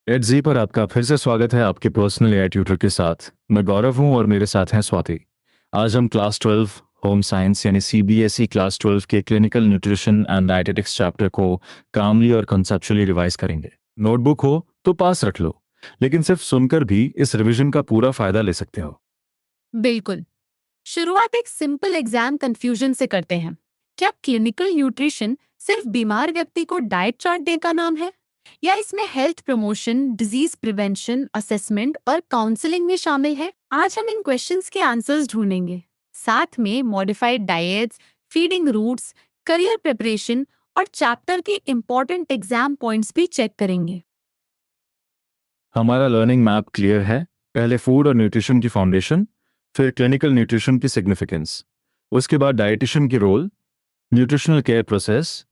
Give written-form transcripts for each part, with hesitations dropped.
Eight जी पर आपका फिर से स्वागत है आपके पर्सनल एआई ट्यूटर के साथ। मैं गौरव हूं और मेरे साथ हैं स्वाति। आज हम क्लास 12 होम साइंस यानी सीबीएसई क्लास 12 के clinical nutrition and dietetics chapter को कामली और कंसेप्चुअली रिवाइज करेंगे। नोटबुक हो तो पास रख लो, लेकिन सिर्फ सुनकर भी इस रिवीजन का पूरा फायदा ले सकते हो। बिल्कुल। शुरुआत एक सिंपल एग्जाम कंफ्यूजन से करते हैं। क्या क्लिनिकल न्यूट्रिशन सिर्फ बीमार व्यक्ति को डाइट चार्ट देने का नाम है, या इसमें health promotion, disease prevention, assessment और काउंसलिंग भी शामिल है? आज हम इन क्वेश्चंस के आंसर्स ढूंढेंगे। साथ में modified diets, feeding routes, career preparation और चैप्टर के इम्पोर्टेंट एग्जाम पॉइंट्स भी चेक करेंगे। हमारा लर्निंग मैप क्लियर है। पहले फूड और न्यूट्रिशन की फाउंडेशन, फिर क्लिनिकल न्यूट्रिशन की सिग्निफिकेंस, उसके बाद डाइटिशियन की role, nutritional care process,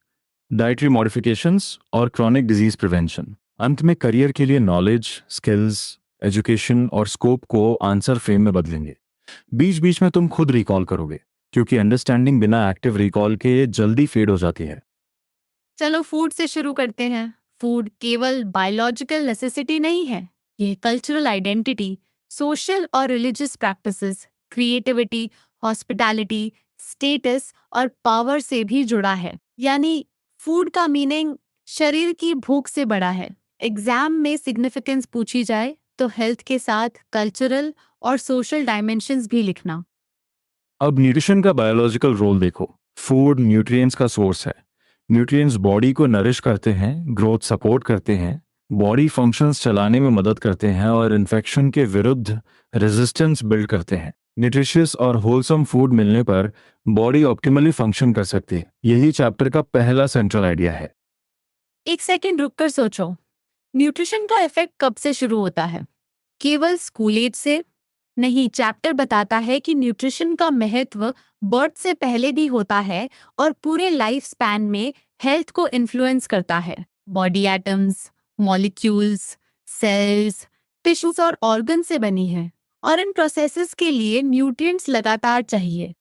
dietary modifications और क्रॉनिक डिजीज प्रिवेंशन। अंत में करियर के लिए नॉलेज, स्किल्स, एजुकेशन और स्कोप को आंसर फ्रेम में बदलेंगे। बीच बीच में तुम खुद रिकॉल करोगे, क्योंकि अंडरस्टैंडिंग बिना एक्टिव रिकॉल के जल्दी फेड हो जाती है। चलो फूड से शुरू करते हैं। फूड केवल बायोलॉजिकल नेसेसिटी नहीं है, ये कल्चरल आइडेंटिटी, सोशल और religious practices, creativity, hospitality, status और पावर से भी जुड़ा है। यानी फूड का मीनिंग शरीर की भूख से बड़ा है। एग्जाम में सिग्निफिकेंस पूछी जाए तो हेल्थ के साथ कल्चरल और सोशल डायमेंशंस भी लिखना। अब न्यूट्रिशन का बायोलॉजिकल रोल देखो। फूड न्यूट्रिएंट्स का सोर्स है। न्यूट्रिएंट्स बॉडी को नरिश करते हैं, ग्रोथ सपोर्ट करते हैं, बॉडी फंक्शंस चलाने में मदद करते हैं और इन्फेक्शन के विरुद्ध रेजिस्टेंस बिल्ड करते हैं। न्यूट्रिशियस और होलसम फूड मिलने पर बॉडी ऑप्टिमली फंक्शन कर सकती है। यही चैप्टर का पहला सेंट्रल आइडिया है। एक सेकंड रुककर सोचो, न्यूट्रिशन का इफेक्ट कब से शुरू होता है? केवल स्कूल एज से नहीं, चैप्टर बताता है कि न्यूट्रिशन का महत्व बर्थ से पहले भी होता है और पूरे लाइफ स्पैन में हेल्थ को इन्फ्लुएंस करता है। Body atoms, molecules, cells, tissues और ऑर्गन से बनी है, और इन प्रोसेसेस के लिए न्यूट्रिएंट्स लगातार चाहिए।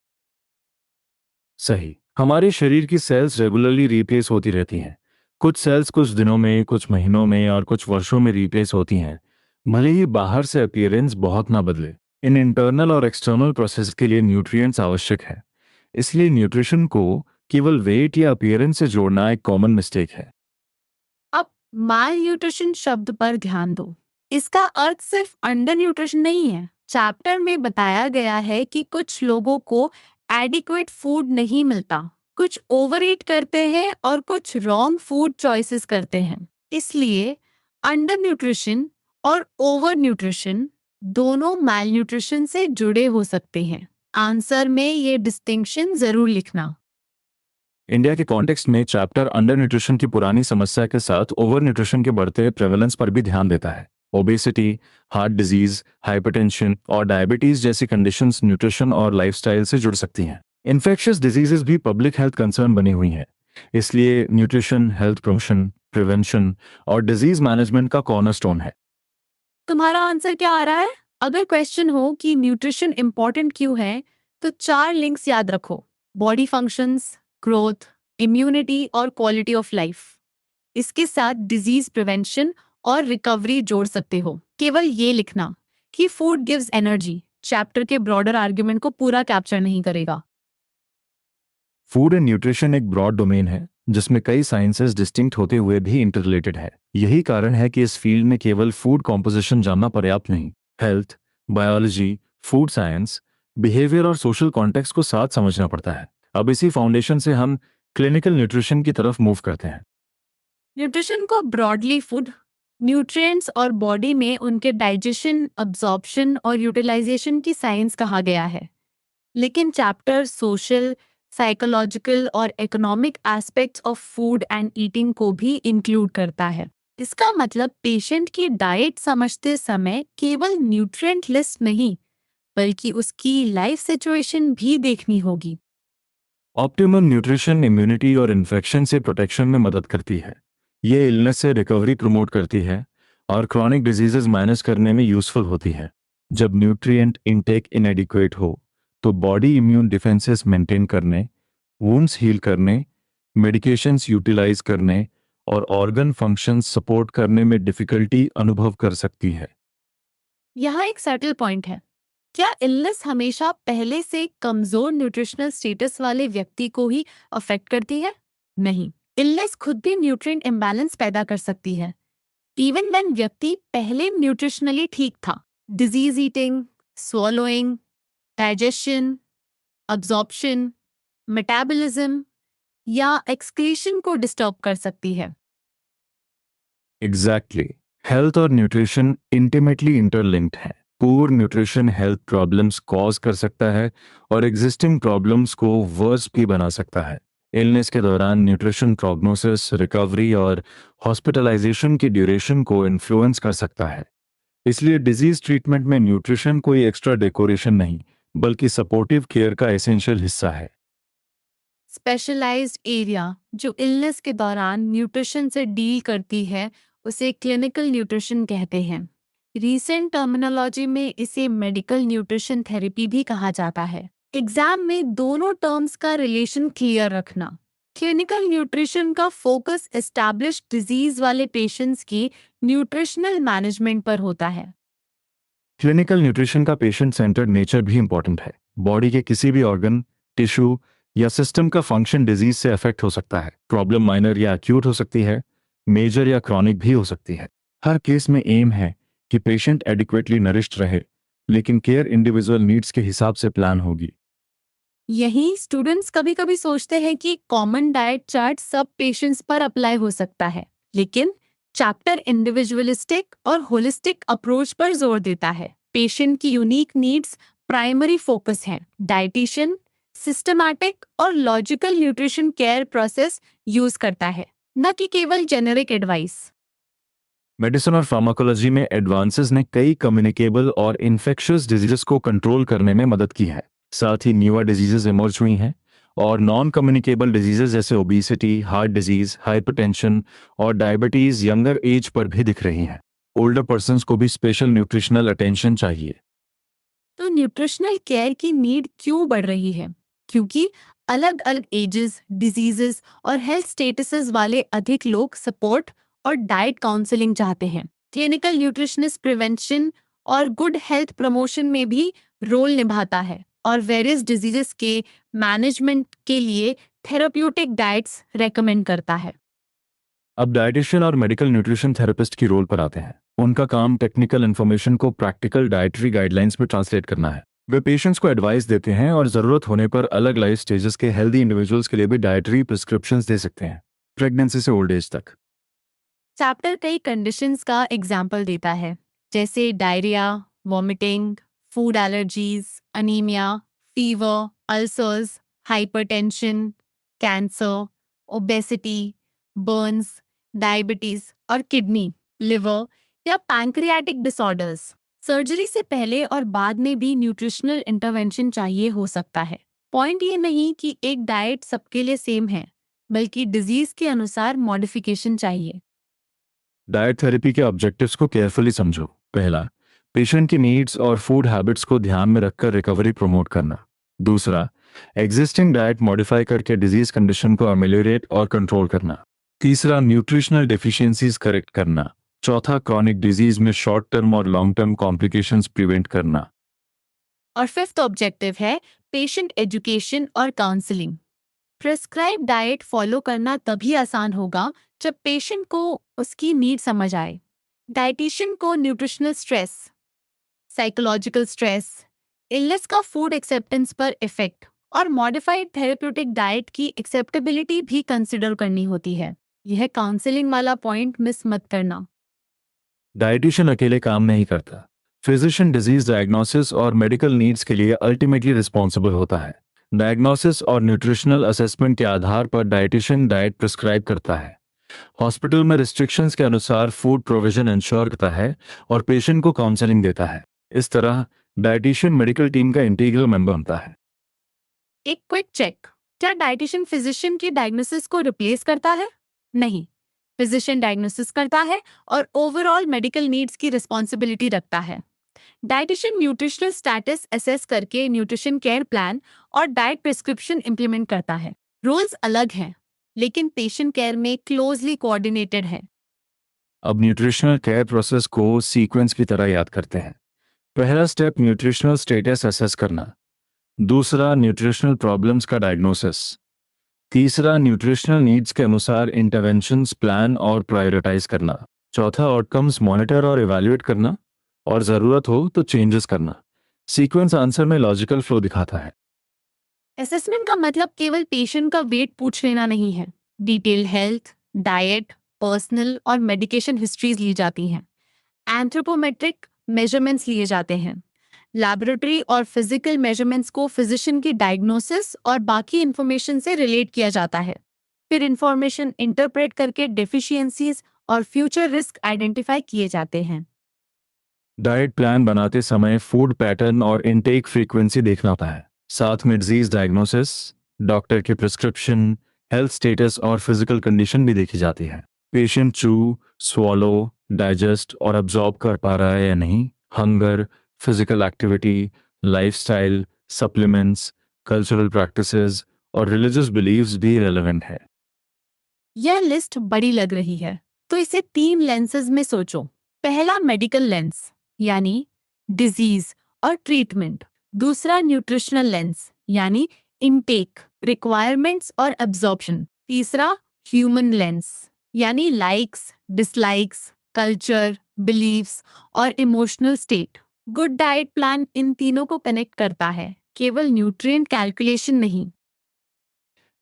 सही। हमारे शरीर की सेल्स रेगुलरली रिप्लेस होती रहती हैं। कुछ सेल्स कुछ दिनों में, कुछ महीनों में और कुछ वर्षों में रिप्लेस होती हैं, भले ही बाहर से अपीयरेंस बहुत ना बदले। इन इंटरनल और एक्सटर्नल प्रोसेस के लिए न्यूट्रिएंट्स आवश्यक है। इसलिए न्यूट्रिशन को केवल वेट या अपीयरेंस से जोड़ना एक कॉमन मिस्टेक है। अब माल न्यूट्रिशन शब्द पर ध्यान दो। इसका अर्थ सिर्फ अंडर न्यूट्रिशन नहीं है। चैप्टर में बताया गया है कि कुछ लोगों को एडिक्वेट फूड नहीं मिलता, कुछ ओवर ईट करते हैं और कुछ रॉन्ग फूड चॉइसेस करते हैं। इसलिए अंडर न्यूट्रिशन और ओवर न्यूट्रिशन दोनों माल न्यूट्रिशन से जुड़े हो सकते हैं। आंसर में ये डिस्टिंक्शन जरूर लिखना। इंडिया के कॉन्टेक्स्ट में चैप्टर अंडर न्यूट्रिशन की पुरानी समस्या के साथ ओवर न्यूट्रिशन के बढ़ते प्रेवलेंस पर भी ध्यान देता है। ओबेसिटी, हार्ट डिजीज, हाइपरटेंशन और डायबिटीज जैसी कंडीशंस न्यूट्रिशन और लाइफस्टाइल से जुड़ सकती हैं। इन्फेक्शियस डिजीजेस भी पब्लिक हेल्थ कंसर्न बनी हुई हैं। इसलिए न्यूट्रिशन हेल्थ प्रमोशन, प्रिवेंशन और डिजीज मैनेजमेंट का कॉर्नरस्टोन है। तुम्हारा आंसर क्या आ रहा है? अगर क्वेश्चन हो कि न्यूट्रिशन इंपॉर्टेंट क्यों है, तो 4 लिंक्स याद रखो: बॉडी फंक्शंस, ग्रोथ, इम्यूनिटी और क्वालिटी ऑफ लाइफ। इसके साथ डिजीज प्रिवेंशन और रिकवरी जोड़ सकते हो। केवल ये लिखना कि फूड गिव्स एनर्जी चैप्टर के ब्रॉडर आर्ग्यूमेंट को पूरा कैप्चर नहीं करेगा। फूड एंड न्यूट्रिशन एक ब्रॉड डोमेन है जिसमें कई साइंसेस डिस्टिंक्ट होते हुए भी इंटररिलेटेड है। यही कारण है कि इस फील्ड में केवल फूड कॉम्पोजिशन जानना पर्याप्त नहीं। Health, biology, food science, behaviour और सोशल कॉन्टेक्स्ट को साथ समझना पड़ता है। अब इसी फाउंडेशन से हम क्लिनिकल न्यूट्रिशन की तरफ मूव करते हैं। न्यूट्रिशन को ब्रॉडली फूड, न्यूट्रिएंट्स और बॉडी में उनके डाइजेशन, अब्जॉर्प्शन और यूटिलाइजेशन की साइंस कहा गया है। लेकिन चैप्टर सोशल, साइकोलॉजिकल और economic aspects of food and eating को भी इंक्लूड करता है। इसका मतलब पेशेंट की डाइट समझते समय केवल न्यूट्रिएंट लिस्ट नहीं, बल्कि उसकी लाइफ सिचुएशन भी देखनी होगी। ऑप्टिमम न्यूट्रिशन इम्यूनिटी और इन्फेक्शन से प्रोटेक्शन में मदद करती है। ये इलनेस से रिकवरी प्रमोट करती है और क्रॉनिक डिजीजेज मैनेज करने में यूजफुल होती है। जब न्यूट्रिएंट इनटेक इनएडिक्वेट हो तो बॉडी इम्यून डिफेंसेस मेंटेन करने, वुंड्स हील करने, मेडिकेशंस यूटिलाइज करने और ऑर्गन फंक्शन सपोर्ट करने में डिफिकल्टी अनुभव कर सकती है। यहाँ एक सटल पॉइंट है। क्या इलनेस हमेशा पहले से कमजोर न्यूट्रिशनल स्टेटस वाले व्यक्ति को ही अफेक्ट करती है? नहीं, इलनेस खुद भी न्यूट्रिएंट इम्बैलेंस पैदा कर सकती है इवन व्हेन व्यक्ति पहले न्यूट्रिशनली ठीक था। Disease eating, swallowing, digestion, absorption, metabolism या एक्सक्रीशन को डिस्टर्ब कर सकती है। एग्जैक्टली, हेल्थ और न्यूट्रिशन इंटीमेटली इंटरलिंक्ड है। Poor nutrition health problems cause कर सकता है और एग्जिस्टिंग प्रॉब्लम्स को वर्स भी बना सकता है। इलनेस के दौरान न्यूट्रिशन प्रोग्नोसिस, रिकवरी और हॉस्पिटलाइजेशन की ड्यूरेशन को इन्फ्लुएंस कर सकता है। इसलिए डिजीज ट्रीटमेंट में न्यूट्रिशन कोई एक्स्ट्रा डेकोरेशन नहीं, बल्कि सपोर्टिव केयर का एसेंशियल हिस्सा है। स्पेशलाइज्ड एरिया जो इलनेस के दौरान न्यूट्रिशन से डील करती है उसे क्लिनिकल न्यूट्रिशन कहते हैं। रीसेंट टर्मिनोलॉजी में इसे मेडिकल न्यूट्रिशन थेरेपी भी कहा जाता है। एग्जाम में दोनों टर्म्स का रिलेशन क्लियर रखना। क्लिनिकल न्यूट्रिशन का फोकस एस्टैब्लिश्ड डिजीज वाले पेशेंट्स की न्यूट्रिशनल मैनेजमेंट पर होता है। क्लिनिकल न्यूट्रिशन का पेशेंट सेंटर्ड नेचर भी इंपॉर्टेंट है। बॉडी के किसी भी ऑर्गन, टिश्यू या सिस्टम का फंक्शन डिजीज से अफेक्ट हो सकता है। प्रॉब्लम माइनर या एक्यूट हो सकती है, मेजर या क्रॉनिक भी हो सकती है। हर केस में एम है कि पेशेंट एडिक्वेटली नरिश्ड रहे, लेकिन केयर इंडिविजुअल नीड्स के हिसाब से प्लान होगी। यही स्टूडेंट्स कभी कभी सोचते हैं कि कॉमन डाइट चार्ट सब पेशेंट्स पर अप्लाई हो सकता है, लेकिन चैप्टर इंडिविजुअलिस्टिक और होलिस्टिक अप्रोच पर जोर देता है। पेशेंट की यूनिक नीड्स प्राइमरी फोकस है। डाइटिशियन सिस्टमैटिक और logical nutrition care process use करता है, न कि केवल जेनेरिक एडवाइस। मेडिसिन और फार्माकोलॉजी में एडवांसेस ने कई कम्युनिकेबल और इन्फेक्शियस डिजीजेस को कंट्रोल करने में मदद की है। साथ ही न्यूअर डिजीजेस इमर्ज हुई हैं और नॉन कम्युनिकेबल डिजीजेस जैसे ओबेसिटी, हार्ट डिजीज, हाइपरटेंशन और डायबिटीज यंगर एज पर भी दिख रही हैं। ओल्डर पर्सन्स को भी स्पेशल न्यूट्रिशनल अटेंशन चाहिए। तो न्यूट्रिशनल केयर की नीड क्यों बढ़ रही है? क्योंकि अलग अलग एजेस, डिजीजेस और हेल्थ स्टेटसेस वाले अधिक लोग सपोर्ट और डाइट काउंसलिंग चाहते हैं। क्लिनिकल न्यूट्रिशनिस्ट प्रिवेंशन और गुड हेल्थ प्रमोशन में भी रोल निभाता है और वेरियस डिजीजेस के मैनेजमेंट के लिए थेराप्यूटिक डाइट्स रेकमेंड करता है। अब डाइटिशियन और मेडिकल न्यूट्रिशन थेरेपिस्ट की रोल पर आते हैं। उनका काम टेक्निकल इन्फॉर्मेशन को प्रैक्टिकल डाइटरी गाइडलाइंस में ट्रांसलेट करना है। वे पेशेंट्स को एडवाइस देते हैं और ज़रूरत होने पर अलग लाइफ स्टेजेस के हेल्दी इंडिविजुअल्स के लिए भी डाइटरी प्रिस्क्रिप्शंस दे सकते हैं, प्रेगनेंसी से ओल्ड एज तक। चैप्टर कई कंडीशंस का एग्जाम्पल देता है, जैसे diarrhoea, vomiting, food allergies, anaemia, fever, ulcers, hypertension, cancer, obesity, Burns, diabetes और किडनी, लिवर या पैंक्रियाटिक डिसऑर्डर्स। सर्जरी से पहले और बाद में भी न्यूट्रिशनल इंटरवेंशन चाहिए हो सकता है। पॉइंट ये नहीं कि एक डाइट सबके लिए सेम है, बल्कि डिजीज के अनुसार मॉडिफिकेशन चाहिए। डाइट थेरेपी के ऑब्जेक्टिव्स को केयरफुली समझो। पहला, पेशेंट की नीड्स और फूड हैबिट्स को ध्यान में रखकर रिकवरी प्रमोट करना। दूसरा, एग्जिस्टिंग डाइट मॉडिफाई करके डिजीज कंडीशन को अमेलियोरेट और कंट्रोल करना। तीसरा, न्यूट्रिशनल डेफिशिएंसीज करेक्ट करना। चौथा, क्रॉनिक डिजीज में शॉर्ट टर्म और लॉन्ग टर्म कॉम्प्लिकेशंस प्रिवेंट करना। और फिफ्थ ऑब्जेक्टिव है पेशेंट एजुकेशन और काउंसलिंग। प्रिस्क्राइब डाइट फॉलो करना तभी आसान होगा जब पेशेंट को उसकी नीड समझ आए। डाइटिशियन को nutritional stress, psychological stress, illness का फूड एक्सेप्टेंस पर इफेक्ट और मॉडिफाइड थेरेप्यूटिक डाइट की एक्सेप्टेबिलिटी भी कंसिडर करनी होती है। यह काउंसलिंग वाला पॉइंट मिस मत करना। डाइटिशियन अकेले काम नहीं करता। फिजिशियन डिजीज डायग्नोसिस और मेडिकल नीड्स के लिए अल्टीमेटली रिस्पॉन्सिबल होता है। डायग्नोसिस और न्यूट्रिशनल असेसमेंट के आधार पर डाइटिशियन डाइट प्रिस्क्राइब करता है। हॉस्पिटल में रिस्ट्रिक्शंस के अनुसार फूड प्रोविजन इंश्योर करता है और पेशेंट को काउंसलिंग देता है। इस तरह डाइटिशियन मेडिकल टीम का इंटीग्रल मेंबर बनता है। एक क्विक चेक, क्या डाइटिशियन फिजिशियन की डायग्नोसिस को रिप्लेस करता है? नहीं, फिजिशियन डायग्नोसिस करता है और ओवरऑल मेडिकल नीड्स की रिस्पॉन्सिबिलिटी रखता है। डाइटिशियन न्यूट्रिशनल स्टेटस असेस करके न्यूट्रिशन केयर प्लान और डाइट प्रिस्क्रिप्शन इंप्लीमेंट करता है। रोल्स अलग हैं, लेकिन पेशेंट केयर में क्लोजली कोऑर्डिनेटेड है। अब न्यूट्रिशनल केयर प्रोसेस को सीक्वेंस की तरह याद करते हैं। पहला स्टेप न्यूट्रिशनल स्टेटस असेस करना, दूसरा न्यूट्रिशनल प्रॉब्लम्स का डायग्नोसिस, तीसरा न्यूट्रिशनल नीड्स के अनुसार इंटरवेंशंस प्लान और प्रायोरिटाइज करना, चौथा आउटकम्स मॉनिटर और इवैल्यूएट करना, और ज़रूरत हो तो चेंजेस करना। सीक्वेंस आंसर में लॉजिकल फ्लो दिखाता है। असेसमेंट का मतलब केवल पेशेंट का वेट पूछ लेना नहीं है। डिटेल हेल्थ, डाइट, पर्सनल और मेडिकेशन हिस्ट्रीज ली जाती हैं। एंथ्रोपोमेट्रिक मेजरमेंट्स लिए जाते हैं। लैबोरेटरी और फिजिकल मेजरमेंट्स को फिजिशियन की डायग्नोसिस और बाकी इंफॉर्मेशन से रिलेट किया जाता है। फिर इंफॉर्मेशन इंटरप्रेट करके डेफिशिएंसीज और फ्यूचर रिस्क आइडेंटिफाई किए जाते हैं। डाइट प्लान बनाते समय फूड पैटर्न और इनटेक फ्रीक्वेंसी देखना होता है। साथ में डिजीज डायग्नोसिस, डॉक्टर की प्रिस्क्रिप्शन, हेल्थ स्टेटस और फिजिकल कंडीशन भी देखी जाती है। पेशेंट चू, स्वॉलो, डाइजेस्ट और अब्जॉर्ब कर पा रहा है या नहीं, hunger, physical activity, lifestyle, supplements, cultural practices और रिलीजियस बिलीव्स भी रेलेवेंट है। यह लिस्ट बड़ी लग रही है, तो इसे 3 लेंसेज में सोचो। पहला मेडिकल लेंस यानी डिजीज और ट्रीटमेंट। दूसरा न्यूट्रिशनल लेंस यानी इनटेक, रिक्वायरमेंट्स और एब्जॉर्प्शन। तीसरा ह्यूमन लेंस यानी लाइक्स, डिसलाइक्स, कल्चर, बिलीव्स और emotional state. Good diet plan इन तीनों को कनेक्ट करता है, केवल न्यूट्रिएंट कैलकुलेशन नहीं।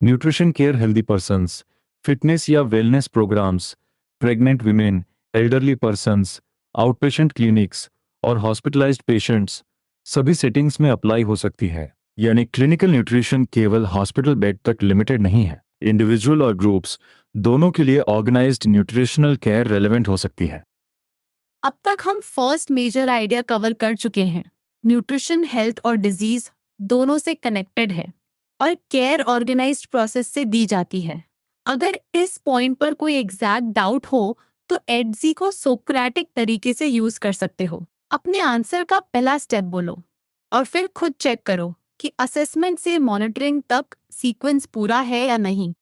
Nutrition care healthy persons, fitness या wellness programs, pregnant women, elderly persons, outpatient clinics और हॉस्पिटलाइज्ड पेशेंट्स सभी सेटिंग्स में अप्लाई हो सकती है। यानी क्लिनिकल न्यूट्रिशन केवल हॉस्पिटल बेड तक लिमिटेड नहीं है। इंडिविजुअल और ग्रुप्स दोनों के लिए ऑर्गेनाइज्ड न्यूट्रिशनल केयर रेलेवेंट हो सकती है। अब तक हम फर्स्ट मेजर आइडिया कवर कर चुके हैं। न्यूट्रिशन हेल्थ और डिजीज दोनों से कनेक्टेड है और केयर ऑर्गेनाइज्ड प्रोसेस से दी जाती है। अगर इस पॉइंट पर कोई एग्जैक्ट डाउट हो तो एडजी को सोक्रेटिक तरीके से यूज कर सकते हो। अपने आंसर का पहला स्टेप बोलो और फिर खुद चेक करो कि असेसमेंट से मॉनिटरिंग तक सीक्वेंस पूरा है या नहीं।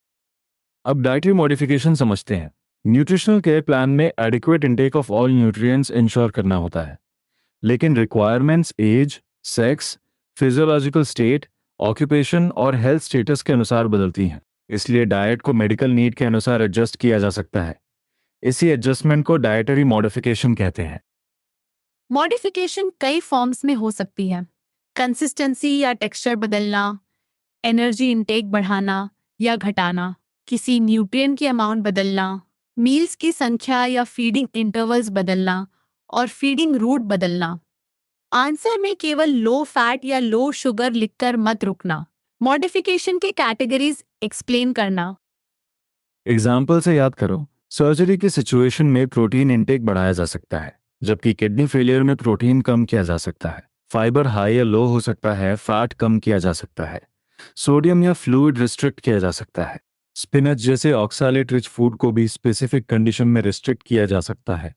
अब डाइटरी मॉडिफिकेशन समझते हैं। न्यूट्रिशनल केयर प्लान में adequate intake of all nutrients ensure करना होता है, लेकिन requirements age, sex, physiological state, occupation और हेल्थ स्टेटस के अनुसार बदलती हैं। इसलिए डाइट को मेडिकल नीड के अनुसार एडजस्ट किया जा सकता है। इसी एडजस्टमेंट को डाइटरी मॉडिफिकेशन कहते हैं। मॉडिफिकेशन कई फॉर्म्स में हो सकती है। कंसिस्टेंसी या टेक्सचर बदलना, एनर्जी इंटेक बढ़ाना या घटाना, किसी न्यूट्रिएंट की अमाउंट बदलना, मील्स की संख्या या फीडिंग इंटरवल्स बदलना और फीडिंग रूट बदलना। आंसर में केवल लो फैट या लो शुगर लिखकर मत रुकना। मॉडिफिकेशन के कैटेगरीज एक्सप्लेन करना। एग्जाम्पल से याद करो। सर्जरी की सिचुएशन में प्रोटीन इंटेक बढ़ाया जा सकता है, जबकि किडनी फेलियर में प्रोटीन कम किया जा सकता है। फाइबर हाई या लो हो सकता है, फैट कम किया जा सकता है। सोडियम या फ्लूइड रिस्ट्रिक्ट किया जा सकता है। स्पिनच जैसे ऑक्सालेट रिच फूड को भी स्पेसिफिक कंडीशन में रिस्ट्रिक्ट किया जा सकता है।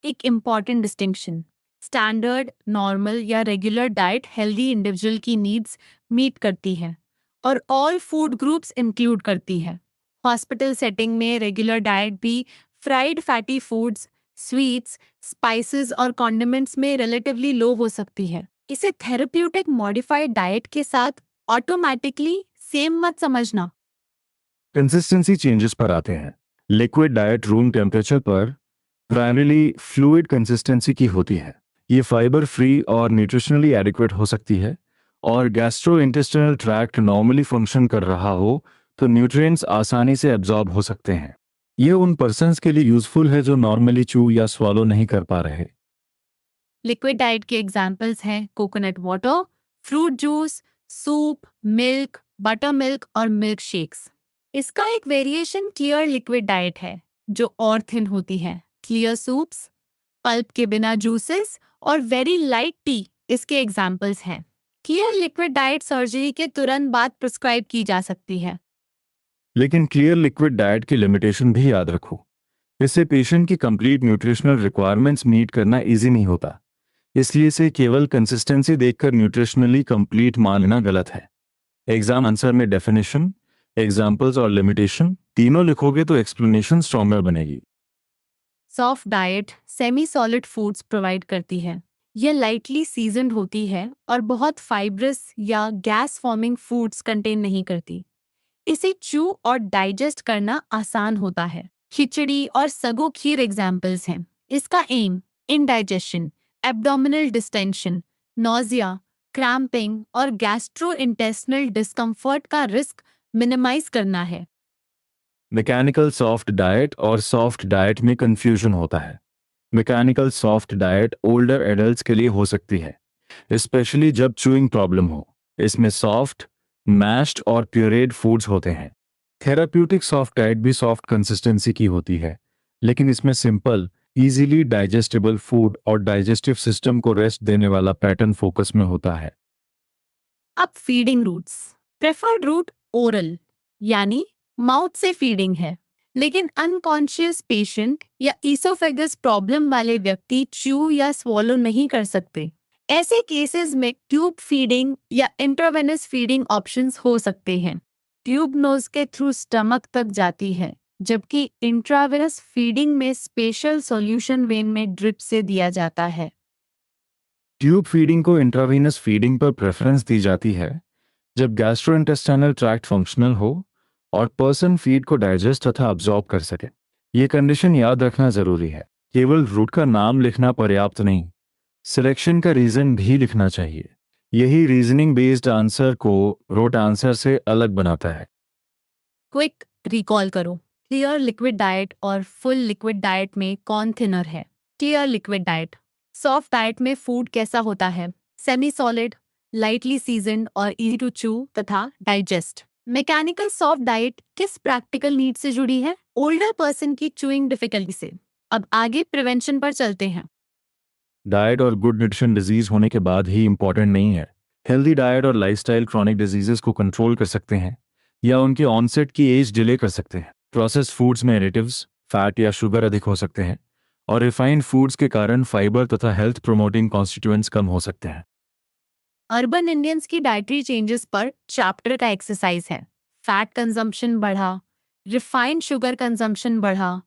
एक इम्पॉर्टेंट डिस्टिंक्शन, स्टैंडर्ड, नॉर्मल या रेगुलर डाइट हेल्दी इंडिविजुअल की नीड्स मीट करती है और ऑल फूड ग्रुप्स इंक्लूड करती है। हॉस्पिटल सेटिंग में रेगुलर डाइट भी fried fatty foods, sweets, spices और कॉन्डिमेंट्स में रिलेटिवली लो हो सकती है। इसे थेरेप्यूटिक मॉडिफाइड डाइट के साथ ऑटोमेटिकली सेम मत समझना। कंसिस्टेंसी चेंजेस पर आते हैं। लिक्विड डाइट रूम टेम्परेचर पर प्राइमरीली फ्लूइड कंसिस्टेंसी की होती है। ये फाइबर फ्री और न्यूट्रिशनली एडिक्वेट हो सकती है, और गैस्ट्रोइंटेस्टिनल ट्रैक्ट नॉर्मली फंक्शन कर रहा हो तो न्यूट्रिएंट्स आसानी से एब्जॉर्ब हो सकते हैं। ये उन पर्सन्स के लिए यूजफुल है जो नॉर्मली चू या स्वॉलो नहीं कर पा रहे। लिक्विड डाइट के एग्जाम्पल्स हैं coconut water, fruit juice, soup, milk, butter milk और मिल्क शेक्स। इसका एक वेरिएशन क्लियर लिक्विड डाइट है जो और थिन होती है। क्लियर सूप्स, पल्प के बिना जूसेस और वेरी लाइट टी इसके एग्जाम्पल्स हैं। क्लियर लिक्विड डाइट सर्जरी के तुरंत बाद प्रिस्क्राइब की जा सकती है। लेकिन क्लियर लिक्विड डाइट की लिमिटेशन भी याद रखो। इससे पेशेंट की कंप्लीट न्यूट्रिशनल रिक्वायरमेंट्स मीट करना इजी नहीं होता, इसलिए इसे केवल कंसिस्टेंसी देखकर न्यूट्रिशनली कंप्लीट मानना गलत है। एग्जाम आंसर में डेफिनेशन, एग्जाम्पल्स और लिमिटेशन तीनों लिखोगे तो एक्सप्लेनेशन स्ट्रॉन्गर बनेगी। Soft diet semi solid foods provide करती है। यह लाइटली सीजनड होती है और बहुत फाइब्रस या गैस फॉर्मिंग फूड्स कंटेन नहीं करती। इसे च्यू और डाइजेस्ट करना आसान होता है। खिचड़ी और सगो खीर एग्जाम्पल्स हैं। इसका aim indigestion, abdominal distension, nausea, cramping और गैस्ट्रोइंटेस्टिनल डिस्कम्फर्ट का रिस्क मिनिमाइज करना है। मैकेनिकल सॉफ्ट डाइट और सॉफ्ट डाइट में कंफ्यूजन होता है। Mechanical soft diet older adults के लिए हो सकती है, स्पेशली जब च्यूइंग प्रॉब्लम हो। इसमें सॉफ्ट, मैश्ड और प्यूरेड फूड्स होते हैं। थेराप्यूटिक सॉफ्ट डाइट भी सॉफ्ट कंसिस्टेंसी की होती है, लेकिन इसमें सिंपल, इजीली डाइजेस्टेबल फूड और डाइजेस्टिव सिस्टम को रेस्ट देने वाला पैटर्न फोकस में होता है। अब feeding routes. Preferred route oral यानी माउथ से फीडिंग है, लेकिन अनकॉन्शियस पेशेंट या ईसोफेगस प्रॉब्लम वाले व्यक्ति च्यू या स्वॉलो नहीं कर सकते। ऐसे केसेस में ट्यूब फीडिंग या इंट्रावेनस फीडिंग ऑप्शंस हो सकते हैं। ट्यूब नोज के थ्रू स्टमक तक जाती है, जबकि इंट्रावेनस फीडिंग में स्पेशल सॉल्यूशन वेन में ड्रिप से दिया जाता है। ट्यूब फीडिंग को इंट्रावीनस फीडिंग पर प्रेफरेंस दी जाती है जब गैस्ट्रोइंटेस्टाइनल ट्रैक्ट फंक्शनल हो और पर्सन फीड को डाइजेस्ट तथा अब्जॉर्ब कर सके। ये कंडीशन याद रखना जरूरी है। केवल रूट का नाम लिखना पर्याप्त नहीं, सिलेक्शन का रीजन भी लिखना चाहिए। यही रीजनिंग बेस्ड आंसर को रोट आंसर से अलग बनाता है। क्विक रिकॉल करो, क्लियर लिक्विड डाइट और फुल लिक्विड डाइट में कौन थिनर है? Clear liquid diet. Soft diet में फूड कैसा होता है? सेमी सॉलिड, लाइटली सीजन्ड और इजी टू च्यू तथा डाइजेस्ट। मैकेनिकल सॉफ्ट डाइट किस प्रैक्टिकल नीड से जुड़ी है? ओल्डर पर्सन की च्यूइंग डिफिकल्टी से। अब आगे प्रिवेंशन पर चलते हैं। डाइट और गुड न्यूट्रिशन डिजीज होने के बाद ही इंपॉर्टेंट नहीं है। हेल्दी डाइट और लाइफस्टाइल क्रॉनिक डिजीजेस को कंट्रोल कर सकते हैं या उनके ऑनसेट की एज डिले कर सकते हैं। प्रोसेस्ड फूड्स में एडिटिव्स, फैट या शुगर अधिक हो सकते हैं और रिफाइंड फूड्स के कारण फाइबर तथा हेल्थ प्रोमोटिंग कॉन्स्टिट्यूएंट्स कम हो सकते हैं। अर्बन इंडियंस की डाइटरी चेंजेस पर चैप्टर का एक्सरसाइज है। फैट कंजम्पशन बढ़ा, रिफाइंड शुगर कंजम्पशन बढ़ा,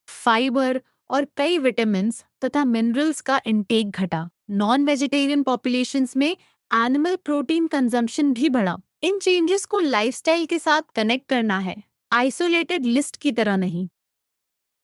फाइबर और कई विटामिन्स तथा मिनरल्स का इंटेक घटा। नॉन वेजिटेरियन पॉपुलेशंस में एनिमल प्रोटीन कंजम्पशन भी बढ़ा। इन चेंजेस को लाइफस्टाइल के साथ कनेक्ट करना है, आइसोलेटेड लिस्ट की तरह नहीं।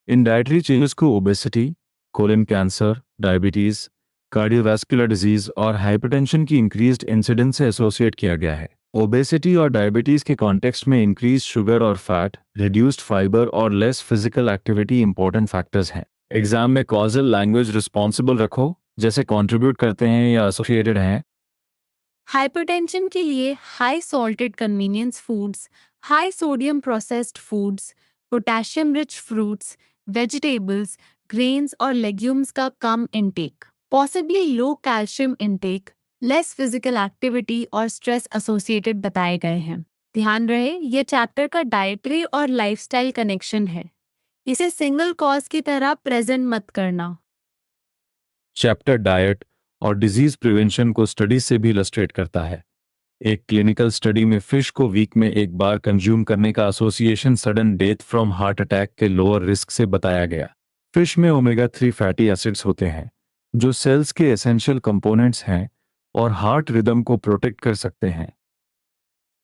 इन डाइटरी चेंजेस को obesity, colon cancer, diabetes, cardiovascular disease और हाइपरटेंशन की इंक्रीज्ड इंसिडेंस से एसोसिएट किया गया है। ओबेसिटी और डायबिटीज के कॉन्टेक्स्ट में इंक्रीज शुगर और फैट, रिड्यूस्ड फाइबर और less physical activity important factors हैं। एग्जाम में कॉजल लैंग्वेज रिस्पॉन्सिबल रखो, जैसे कंट्रीब्यूट करते हैं या एसोसिएटेड हैं। हाइपरटेंशन के लिए high salted convenience foods, high sodium processed foods, potassium rich fruits, vegetables, grains और लेग्यूम्स का कम intake, possibly low calcium intake, less physical activity और स्ट्रेस एसोसिएटेड बताए गए हैं। ध्यान रहे, ये चैप्टर का डाइटरी और लाइफस्टाइल कनेक्शन है। इसे सिंगल कॉज की तरह प्रेजेंट मत करना। चैप्टर डाइट और डिजीज प्रिवेंशन को स्टडी से भी इलस्ट्रेट करता है। एक क्लिनिकल स्टडी में फिश को वीक में एक बार कंज्यूम करने का association sudden death from heart attack के लोअर रिस्क से बताया गया। फिश में ओमेगा 3 फैटी एसिड्स होते हैं जो सेल्स के एसेंशियल कंपोनेंट्स हैं और हार्ट रिदम को प्रोटेक्ट कर सकते हैं।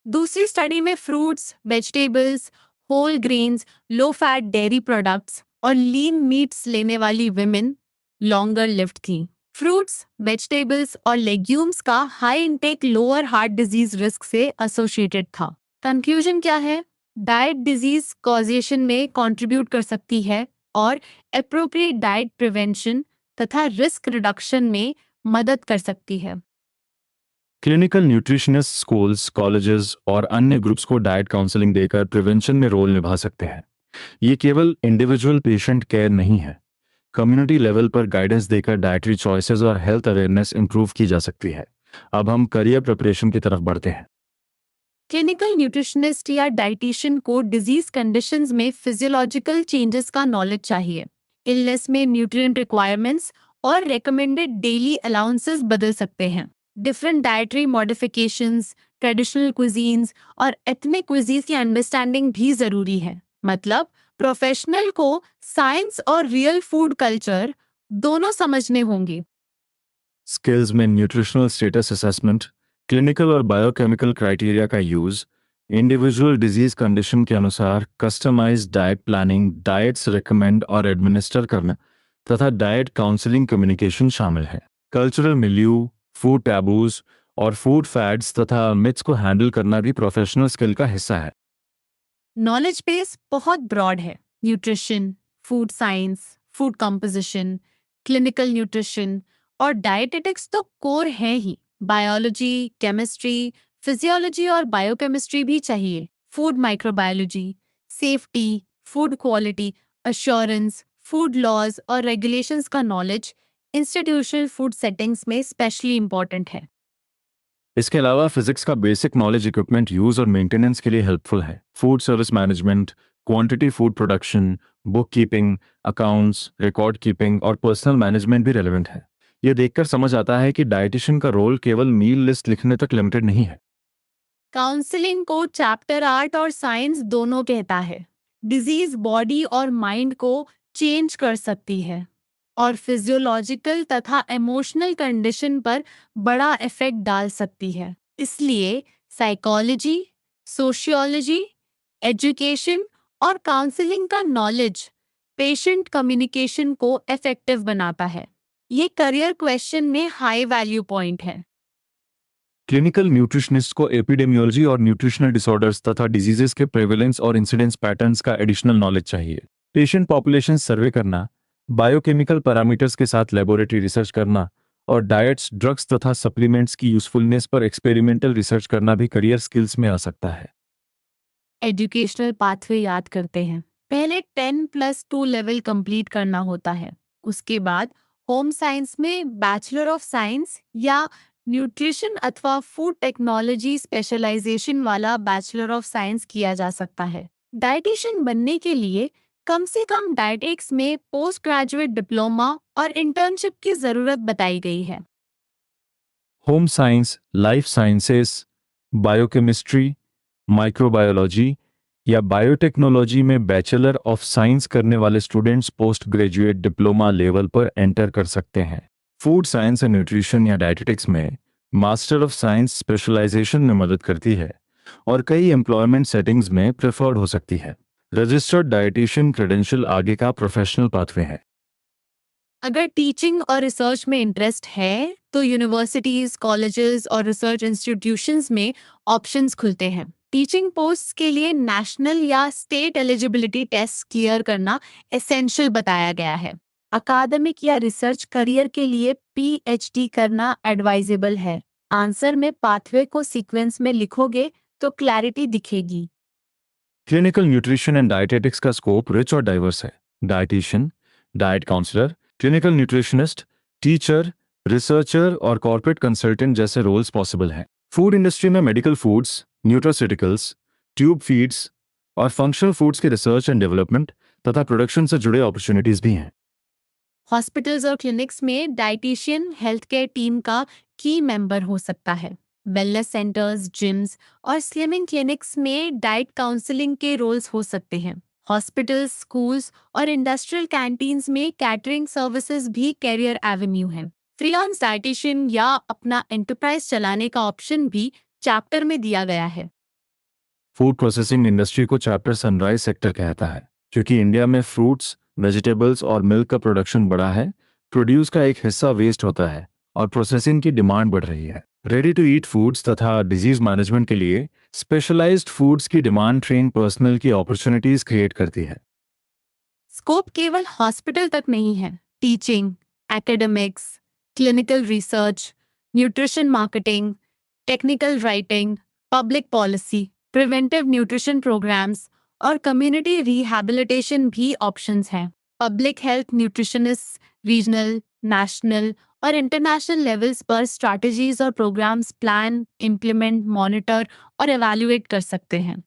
दूसरी स्टडी में fruits, vegetables, whole grains, low fat dairy products और लीन मीट्स लेने वाली विमेन लॉन्गर लिव्ड थी। फ्रूट्स, वेजिटेबल्स और लेग्यूम्स का high intake lower heart disease risk से एसोसिएटेड था। कंक्लूजन क्या है? डाइट डिजीज कॉजेशन में कंट्रीब्यूट कर सकती है और एप्रोप्रिएट डाइट प्रिवेंशन तथा रिस्क रिडक्शन में मदद कर सकती है। क्लिनिकल न्यूट्रिशनिस्ट स्कूल्स, कॉलेजेस और अन्य ग्रुप्स को डाइट काउंसलिंग देकर प्रिवेंशन में रोल निभा सकते हैं। ये केवल इंडिविजुअल पेशेंट केयर नहीं है, कम्युनिटी लेवल पर गाइडेंस देकर डाइटरी चॉइसेस और हेल्थ अवेयरनेस इंप्रूव की जा सकती है। अब हम करियर प्रिपरेशन की तरफ बढ़ते हैं। क्लिनिकल न्यूट्रिशनिस्ट या डाइटिशियन को डिजीज कंडीशंस में फिजियोलॉजिकल चेंजेस का नॉलेज चाहिए। इलनेस में न्यूट्रिएंट रिक्वायरमेंट्स और रेकमेंडेड डेली अलाउंसेस बदल सकते हैं। Different dietary modifications, traditional cuisines और एथनिक क्विजीज की अंडरस्टैंडिंग भी ज़रूरी है। मतलब प्रोफेशनल को साइंस और रियल फूड कल्चर दोनों समझने होंगे। स्किल्स में न्यूट्रिशनल स्टेटस असेसमेंट, क्लिनिकल और बायोकेमिकल क्राइटेरिया का यूज, इंडिविजुअल डिजीज कंडीशन के अनुसार customized diet planning, diets recommend और एडमिनिस्टर करना तथा डाइट काउंसलिंग कम्युनिकेशन शामिल है। कल्चरल मिल्यू, फूड टैबूज और फूड फैड्स तथा मिथ्स को हैंडल करना भी प्रोफेशनल स्किल का हिस्सा है। नॉलेज बेस बहुत ब्रॉड है। Nutrition, food science, food composition, clinical nutrition और डाइटेटिक्स तो कोर है ही। बायोलॉजी, केमिस्ट्री, फिजियोलॉजी और बायोकेमिस्ट्री भी चाहिए। Food microbiology, safety, food quality assurance, food laws और रेगुलेशंस का नॉलेज इंस्टीट्यूशनल फूड सेटिंग्स में स्पेशली इंपॉर्टेंट है। इसके अलावा फिजिक्स का बेसिक नॉलेज इक्विपमेंट यूज और मेंटेनेंस के लिए हेल्पफुल है। Food service management, quantity food production, book keeping, accounts, record keeping और पर्सनल मैनेजमेंट भी रेलेवेंट है। यह देखकर समझ आता है कि डाइटिशियन का रोल केवल मील लिस्ट लिखने तक लिमिटेड नहीं है। काउंसलिंग को चैप्टर आर्ट और साइंस दोनों कहता है। डिजीज बॉडी और माइंड को चेंज कर सकती है और फिजियोलॉजिकल तथा इमोशनल कंडीशन पर बड़ा इफेक्ट डाल सकती है। इसलिए साइकोलॉजी, सोशियोलॉजी, एजुकेशन और काउंसलिंग का नॉलेज पेशेंट कम्युनिकेशन को इफेक्टिव बनाता है। ये करियर क्वेश्चन में हाई वैल्यू पॉइंट है। क्लिनिकल न्यूट्रिशनिस्ट को एपिडेमियोलॉजी और न्यूट्रिशनल डिसऑर्डर्स तथा डिजीजेस के प्रेवलेंस और इंसिडेंस पैटर्न्स का एडिशनल नॉलेज चाहिए। पेशेंट पॉपुलेशन सर्वे करना, बायोकेमिकल पैरामीटर्स के साथ लेबोरेटरी रिसर्च करना और डाइट्स, ड्रग्स तथा सप्लीमेंट्स की यूजफुलनेस पर एक्सपेरिमेंटल रिसर्च करना भी करियर स्किल्स में आ सकता है। एजुकेशनल पाथवे याद करते हैं। पहले 10+2 लेवल कंप्लीट करना होता है। उसके बाद होम साइंस में बैचलर ऑफ साइंस या न्यूट्रिशन अथवा फूड टेक्नोलॉजी स्पेशलाइजेशन वाला बैचलर ऑफ साइंस किया जा सकता है। डाइटिशियन बनने के लिए कम से कम डाइटेक्स में पोस्ट ग्रेजुएट डिप्लोमा और इंटर्नशिप की जरूरत बताई गई है। Home science, life sciences, biochemistry, microbiology या बायोटेक्नोलॉजी में बैचलर ऑफ साइंस करने वाले students post graduate diploma level पर एंटर कर सकते हैं। फूड साइंस एंड न्यूट्रिशन या डाइटेटिक्स में मास्टर ऑफ साइंस स्पेशलाइजेशन में मदद करती है और कई एम्प्लॉयमेंट सेटिंग्स में प्रेफर्ड हो सकती है। रजिस्टर्ड डाइटिशियन क्रेडेंशियल आगे का प्रोफेशनल पाथवे है। अगर टीचिंग और रिसर्च में इंटरेस्ट है तो यूनिवर्सिटीज, कॉलेजेस और रिसर्च इंस्टीट्यूशंस में ऑप्शंस खुलते हैं। टीचिंग पोस्ट के लिए नेशनल या स्टेट एलिजिबिलिटी टेस्ट क्लियर करना एसेंशियल बताया गया है। अकादमिक या रिसर्च करियर के लिए पीएचडी करना एडवाइजेबल है। आंसर में पाथवे को सीक्वेंस में लिखोगे तो क्लैरिटी दिखेगी। क्लिनिकल न्यूट्रिशन एंड डाइटेटिक्स का स्कोप रिच और डाइवर्स है। Dietitian, diet counsellor, clinical nutritionist, teacher, researcher और कॉर्पोरेट कंसल्टेंट जैसे रोल्स पॉसिबल हैं। फूड इंडस्ट्री में medical foods, nutraceuticals, tube feeds और फंक्शनल फूड्स के रिसर्च एंड डेवलपमेंट तथा प्रोडक्शन से जुड़े अपॉर्चुनिटीज भी हैं। हॉस्पिटल्स और क्लिनिक्स में डाइटिशियन हेल्थ केयर टीम का की मेंबर हो सकता है। वेलनेस सेंटर्स, जिम्स और स्लिमिंग क्लिनिक्स में डाइट काउंसलिंग के रोल्स हो सकते हैं। हॉस्पिटल्स, स्कूल्स और इंडस्ट्रियल कैंटीन्स में कैटरिंग सर्विसेज भी कैरियर एवेन्यू है। फ्रीलांस डाइटिशियन या अपना एंटरप्राइज चलाने का ऑप्शन भी चैप्टर में दिया गया है। फूड प्रोसेसिंग इंडस्ट्री को चैप्टर सनराइज सेक्टर कहता है क्योंकि इंडिया में फ्रूट्स, वेजिटेबल्स और मिल्क का प्रोडक्शन बढ़ा है। प्रोड्यूस का एक हिस्सा वेस्ट होता है और प्रोसेसिंग की डिमांड बढ़ रही है। रेडी टू ईट फूड्स तथा डिजीज मैनेजमेंट के लिए स्पेशलाइज्ड फूड्स की डिमांड ट्रेन पर्सनल की अपॉर्चुनिटीज क्रिएट करती है। स्कोप केवल हॉस्पिटल तक नहीं है। Teaching, academics, clinical research, nutrition marketing, technical writing, public policy, preventive nutrition programmes और कम्युनिटी रिहैबिलिटेशन भी ऑप्शंस हैं। Public health nutritionist regional, national और इंटरनेशनल लेवल्स पर स्ट्रैटेजीज और प्रोग्राम्स प्लान, इम्प्लीमेंट, मॉनिटर और एवेल्युएट कर सकते हैं।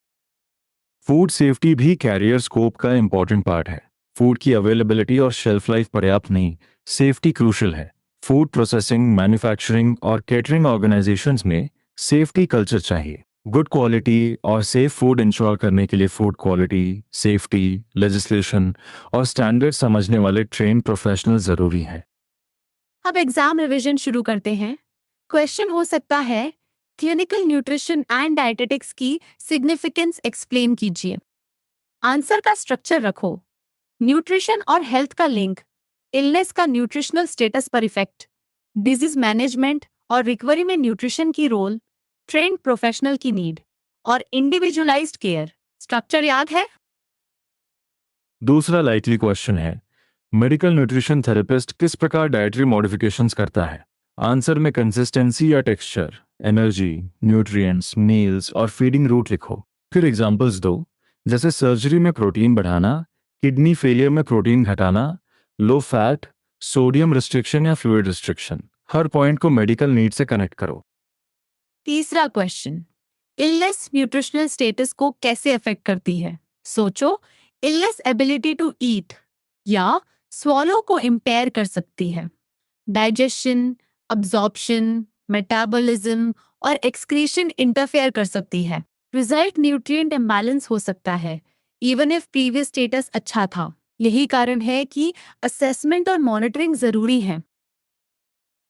फूड सेफ्टी भी कैरियर स्कोप का इंपॉर्टेंट पार्ट है। फूड की अवेलेबिलिटी और शेल्फ लाइफ पर्याप्त नहीं, सेफ्टी क्रूशियल है। फूड प्रोसेसिंग, मैन्युफैक्चरिंग और केटरिंग ऑर्गेनाइजेशंस में सेफ्टी कल्चर चाहिए। गुड क्वालिटी और सेफ फूड इंश्योर करने के लिए फूड क्वालिटी, सेफ्टी, लेजिस्लेशन और स्टैंडर्ड समझने वाले ट्रेन प्रोफेशनल ज़रूरी हैं। अब एग्जाम रिवीजन शुरू करते हैं। क्वेश्चन हो सकता है, क्लिनिकल न्यूट्रिशन एंड डाइटेटिक्स की सिग्निफिकेंस एक्सप्लेन कीजिए। आंसर का स्ट्रक्चर रखो। न्यूट्रिशन और हेल्थ का लिंक, इलनेस का न्यूट्रिशनल स्टेटस पर इफेक्ट, डिजीज मैनेजमेंट और रिकवरी में न्यूट्रिशन की रोल, ट्रेन्ड प्रोफेशनल की नीड और इंडिविजुअलाइज्ड केयर। स्ट्रक्चर याद है? दूसरा लाइकली क्वेश्चन है, मेडिकल न्यूट्रिशन थेरेपिस्ट किस प्रकार डाइटरी मॉडिफिकेशंस करता है? आंसर में कंसिस्टेंसी या टेक्सचर, एनर्जी, न्यूट्रिएंट्स, मील्स और फीडिंग रूट लिखो। फिर एग्जांपल्स दो, जैसे सर्जरी में प्रोटीन बढ़ाना, किडनी फेलियर में प्रोटीन घटाना, लो फैट, सोडियम रिस्ट्रिक्शन या फ्लूइड रिस्ट्रिक्शन। हर पॉइंट को मेडिकल नीड से कनेक्ट करो। तीसरा क्वेश्चन, इलनेस न्यूट्रिशनल स्टेटस को कैसे अफेक्ट करती है? सोचो, इलनेस एबिलिटी टू ईट या स्वॉलो को इम्पेयर कर सकती है। डाइजेशन, अब्जॉर्प्शन, मेटाबॉलिज्म और एक्सक्रीशन इंटरफेयर कर सकती है। रिजल्ट न्यूट्रिएंट इम्बैलेंस हो सकता है, इवन इफ प्रीवियस स्टेटस अच्छा था। यही कारण है कि असेसमेंट और मॉनिटरिंग जरूरी है।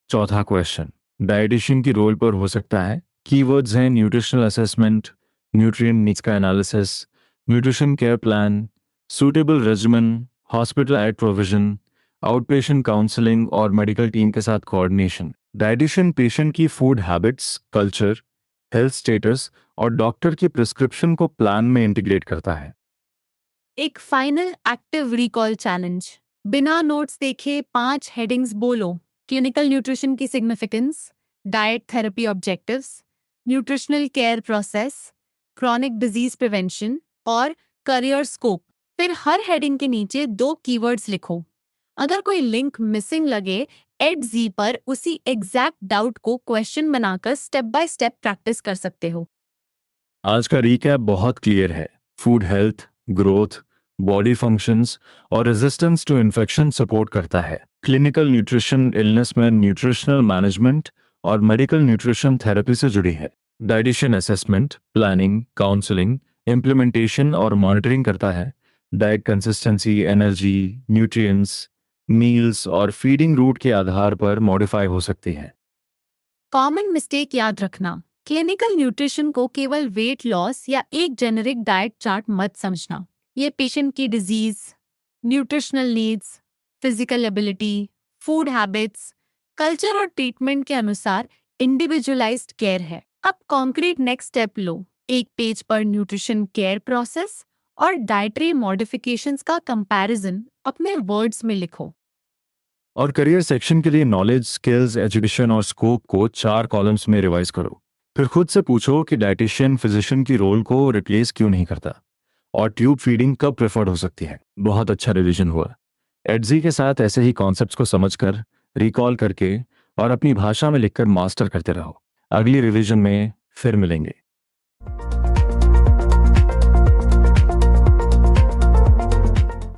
चौथा क्वेश्चन, डाइटिशियन की रोल पर हो सकता है। कीवर्ड्स हैं न्यूट्रिशनल असेसमेंट, न्यूट्रिएंट नीड्स का analysis, nutrition care plan, suitable regimen, hospital aid provision, outpatient counselling और मेडिकल टीम के साथ कोऑर्डिनेशन। डाइटिशियन पेशेंट की food habits, culture, health status और डॉक्टर की प्रिस्क्रिप्शन को प्लान में इंटीग्रेट करता है। एक फाइनल एक्टिव रिकॉल चैलेंज। बिना नोट्स देखे 5 हेडिंग्स बोलो। क्लिनिकल न्यूट्रिशन की significance, diet therapy objectives, nutritional care process, chronic disease prevention और करियर स्कोप। फिर हर हेडिंग के नीचे 2 कीवर्ड्स लिखो। अगर कोई लिंक मिसिंग लगे, @Z पर उसी एग्जैक्ट डाउट को क्वेश्चन बनाकर स्टेप बाय स्टेप प्रैक्टिस कर सकते हो। आज का रिकैप बहुत क्लियर है। Food health, growth, body functions और रेजिस्टेंस टू इन्फेक्शन सपोर्ट करता है। क्लिनिकल न्यूट्रिशन इलनेस में न्यूट्रिशनल मैनेजमेंट और मेडिकल न्यूट्रिशन थेरेपी से जुड़ी है। Dietitian assessment, planning, counselling, implementation और मॉनिटरिंग करता है। Diet consistency, energy, nutrients, meals और फीडिंग रूट के आधार पर मॉडिफाई हो सकती है। कॉमन मिस्टेक याद रखना, क्लिनिकल न्यूट्रिशन को केवल वेट लॉस या एक जेनेरिक डाइट चार्ट मत समझना। ये पेशेंट की disease, nutritional needs, physical ability, food habits, culture और ट्रीटमेंट के अनुसार इंडिविजुअलाइज्ड केयर है। अब कॉन्क्रीट नेक्स्ट स्टेप लो। एक पेज पर न्यूट्रिशन केयर प्रोसेस और डाइटरी मॉडिफिकेशंस का कंपैरिजन अपने वर्ड्स में लिखो। और करियर सेक्शन के लिए नॉलेज, स्किल्स, एजुकेशन और स्कोप को 4 कॉलम्स में रिवाइज करो। फिर खुद से पूछो कि डाइटिशियन फिजिशियन की रोल को रिप्लेस क्यों नहीं करता और ट्यूब फीडिंग कब प्रेफर्ड हो सकती है। बहुत अच्छा रिवीजन हुआ। एडजी के साथ ऐसे ही कॉन्सेप्ट्स को समझकर, रिकॉल करके और अपनी भाषा में लिखकर मास्टर करते रहो। अगली रिवीजन में फिर मिलेंगे।